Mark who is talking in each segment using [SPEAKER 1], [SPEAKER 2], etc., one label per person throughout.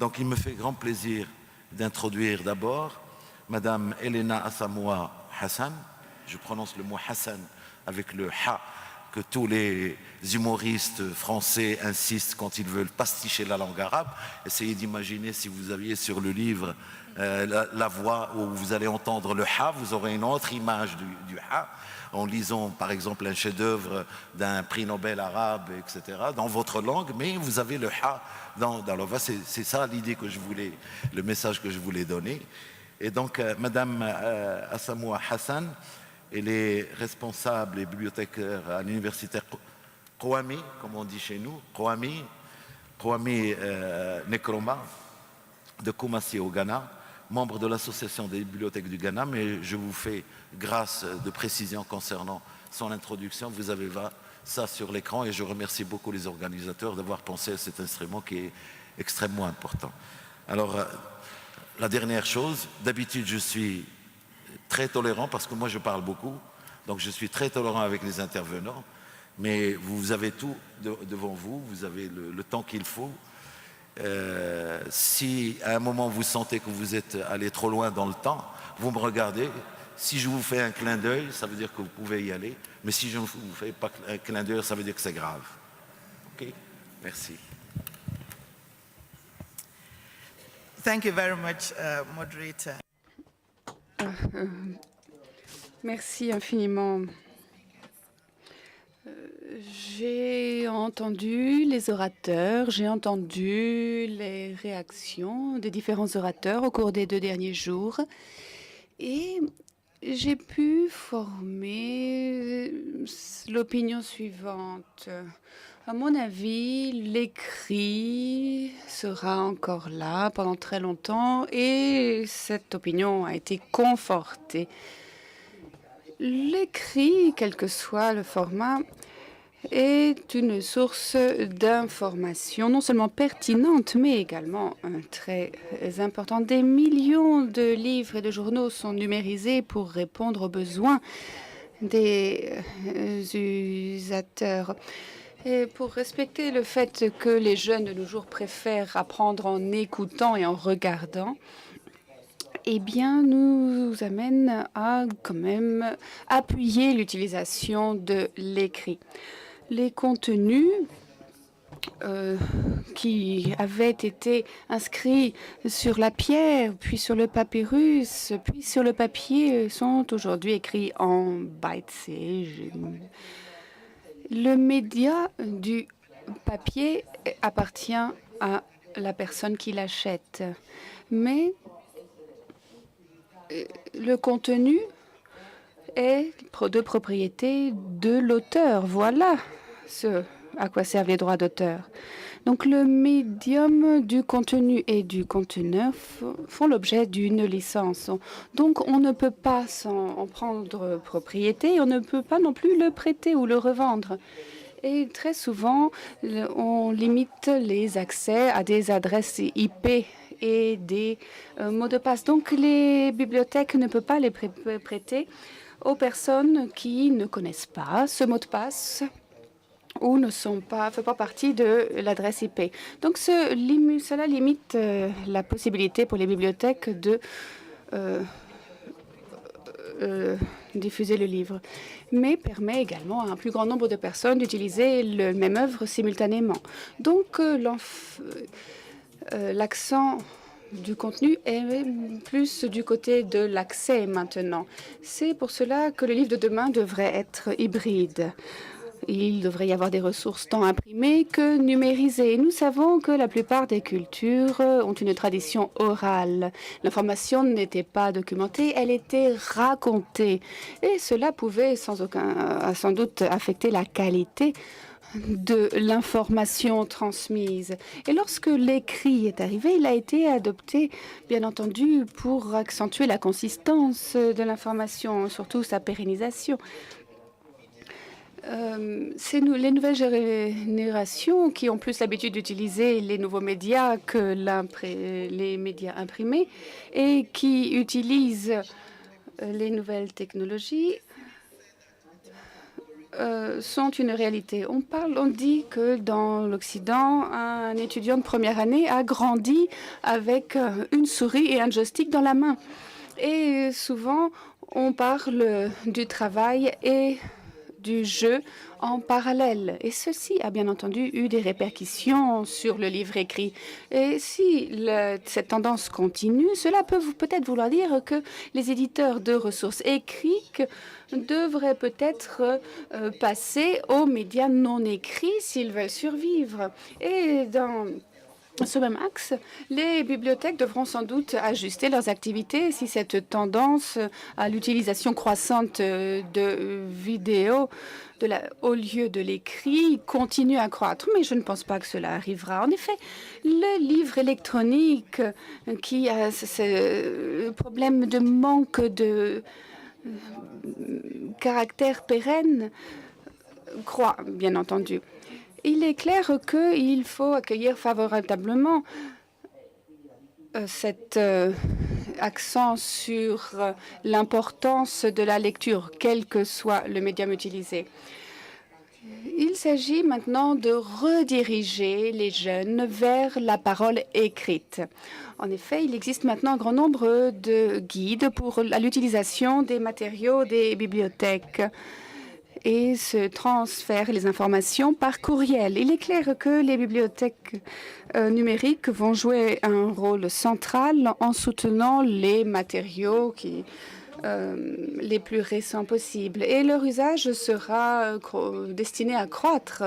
[SPEAKER 1] Donc il me fait grand plaisir d'introduire d'abord Madame Elena Asamoah Hassan. Je prononce le mot Hassan avec le ha que tous les humoristes français insistent quand ils veulent pasticher la langue arabe. Essayez d'imaginer si vous aviez sur le livre la voix où vous allez entendre le ha, vous aurez une autre image du ha en lisant par exemple un chef-d'œuvre d'un prix Nobel arabe, etc., dans votre langue, mais vous avez le ha dans la voix. C'est ça l'idée que je voulais, le message que je voulais donner. Et donc, Madame Asamoah Hassan, elle est responsable et bibliothécaire à l'université Kwame, comme on dit chez nous, Kwame Nkrumah, de Kumasi au Ghana, membre de l'association des bibliothèques du Ghana, mais je vous fais grâce de précisions concernant son introduction. Vous avez ça sur l'écran et je remercie beaucoup les organisateurs d'avoir pensé à cet instrument qui est extrêmement important. Alors, la dernière chose, d'habitude je suis très tolérant parce que moi je parle beaucoup, donc je suis très tolérant avec les intervenants, mais vous avez tout devant vous, vous avez le temps qu'il faut. Si à un moment vous sentez que vous êtes allé trop loin dans le temps, vous me regardez. Si je vous fais un clin d'œil, ça veut dire que vous pouvez y aller, mais si je ne vous fais pas un clin d'œil, ça veut dire que c'est grave. Ok? Merci.
[SPEAKER 2] Thank you very much, moderator.
[SPEAKER 3] Merci infiniment. J'ai entendu les orateurs, j'ai entendu les réactions des différents orateurs au cours des 2 derniers jours et j'ai pu former l'opinion suivante. À mon avis, l'écrit sera encore là pendant très longtemps et cette opinion a été confortée. L'écrit, quel que soit le format, est une source d'information non seulement pertinente, mais également très importante. Des millions de livres et de journaux sont numérisés pour répondre aux besoins des utilisateurs. Et pour respecter le fait que les jeunes de nos jours préfèrent apprendre en écoutant et en regardant, eh bien, nous amène à quand même appuyer l'utilisation de l'écrit. Les contenus qui avaient été inscrits sur la pierre, puis sur le papyrus, puis sur le papier, sont aujourd'hui écrits en bytes. Le média du papier appartient à la personne qui l'achète, mais le contenu est de propriété de l'auteur. Voilà ce à quoi servent les droits d'auteur. Donc le médium du contenu et du conteneur font l'objet d'une licence. Donc on ne peut pas en prendre propriété, on ne peut pas non plus le prêter ou le revendre. Et très souvent, on limite les accès à des adresses IP et des mots de passe. Donc les bibliothèques ne peuvent pas les prêter aux personnes qui ne connaissent pas ce mot de passe ou ne font pas partie de l'adresse IP. Donc cela limite la possibilité pour les bibliothèques de diffuser le livre, mais permet également à un plus grand nombre de personnes d'utiliser la même œuvre simultanément. Donc l'accent du contenu est plus du côté de l'accès maintenant. C'est pour cela que le livre de demain devrait être hybride. Il devrait y avoir des ressources tant imprimées que numérisées. Nous savons que la plupart des cultures ont une tradition orale. L'information n'était pas documentée, elle était racontée. Et cela pouvait sans doute affecter la qualité de l'information transmise. Et lorsque l'écrit est arrivé, il a été adopté, bien entendu, pour accentuer la consistance de l'information, surtout sa pérennisation. Les nouvelles générations qui ont plus l'habitude d'utiliser les nouveaux médias que les médias imprimés et qui utilisent les nouvelles technologies sont une réalité. On dit que dans l'Occident, un étudiant de première année a grandi avec une souris et un joystick dans la main. Et souvent, on parle du travail et du jeu en parallèle. Et ceci a bien entendu eu des répercussions sur le livre écrit. Et si cette tendance continue, cela peut peut-être vouloir dire que les éditeurs de ressources écrites devraient peut-être passer aux médias non écrits s'ils veulent survivre. Et dans ce même axe, les bibliothèques devront sans doute ajuster leurs activités si cette tendance à l'utilisation croissante de vidéos au lieu de l'écrit continue à croître. Mais je ne pense pas que cela arrivera. En effet, le livre électronique qui a ce problème de manque de caractère pérenne croît, bien entendu. Il est clair qu'il faut accueillir favorablement cet accent sur l'importance de la lecture, quel que soit le médium utilisé. Il s'agit maintenant de rediriger les jeunes vers la parole écrite. En effet, il existe maintenant un grand nombre de guides pour l'utilisation des matériaux des bibliothèques et se transfèrent les informations par courriel. Il est clair que les bibliothèques numériques vont jouer un rôle central en soutenant les matériaux les plus récents possibles. Et leur usage sera destiné à croître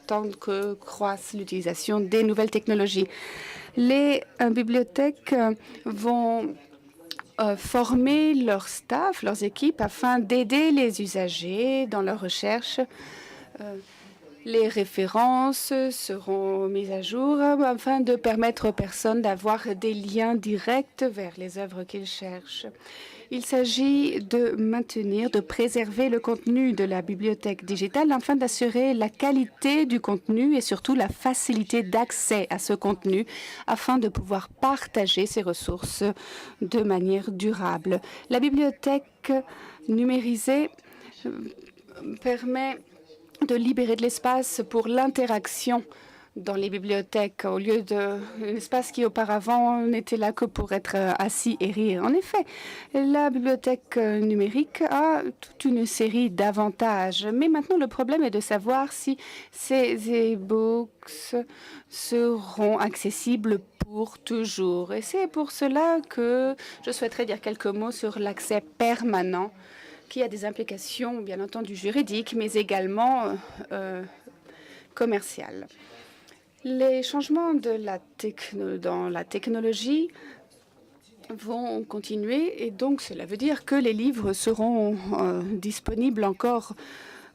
[SPEAKER 3] tant que croisse l'utilisation des nouvelles technologies. Les bibliothèques vont former leur staff, leurs équipes, afin d'aider les usagers dans leurs recherches. Les références seront mises à jour afin de permettre aux personnes d'avoir des liens directs vers les œuvres qu'ils cherchent. Il s'agit de maintenir, de préserver le contenu de la bibliothèque digitale afin d'assurer la qualité du contenu et surtout la facilité d'accès à ce contenu afin de pouvoir partager ces ressources de manière durable. La bibliothèque numérisée permet de libérer de l'espace pour l'interaction dans les bibliothèques, au lieu d'un espace qui auparavant n'était là que pour être assis et rire. En effet, la bibliothèque numérique a toute une série d'avantages. Mais maintenant, le problème est de savoir si ces e-books seront accessibles pour toujours. Et c'est pour cela que je souhaiterais dire quelques mots sur l'accès permanent, qui a des implications, bien entendu, juridiques, mais également commerciales. Les changements dans la technologie vont continuer et donc cela veut dire que les livres seront disponibles encore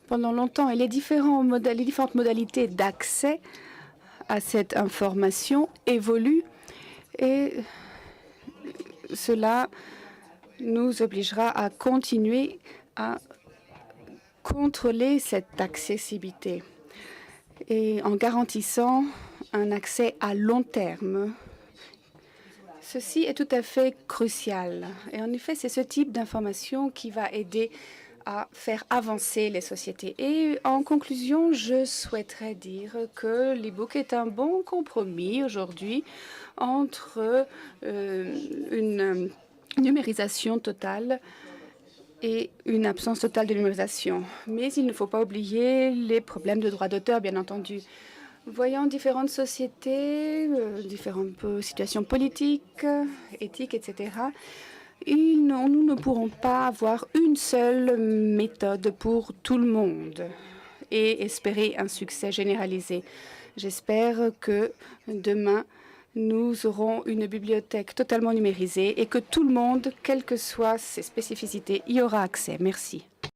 [SPEAKER 3] pendant longtemps. Et les différentes modalités d'accès à cette information évoluent et cela nous obligera à continuer à contrôler cette accessibilité et en garantissant un accès à long terme. Ceci est tout à fait crucial. Et en effet, c'est ce type d'information qui va aider à faire avancer les sociétés. Et en conclusion, je souhaiterais dire que l'e-book est un bon compromis aujourd'hui entre une numérisation totale et une absence totale de numérisation. Mais il ne faut pas oublier les problèmes de droit d'auteur, bien entendu. Voyant différentes sociétés, différentes situations politiques, éthiques, etc., nous ne pourrons pas avoir une seule méthode pour tout le monde et espérer un succès généralisé. J'espère que demain, nous aurons une bibliothèque totalement numérisée et que tout le monde, quelles que soient ses spécificités, y aura accès. Merci.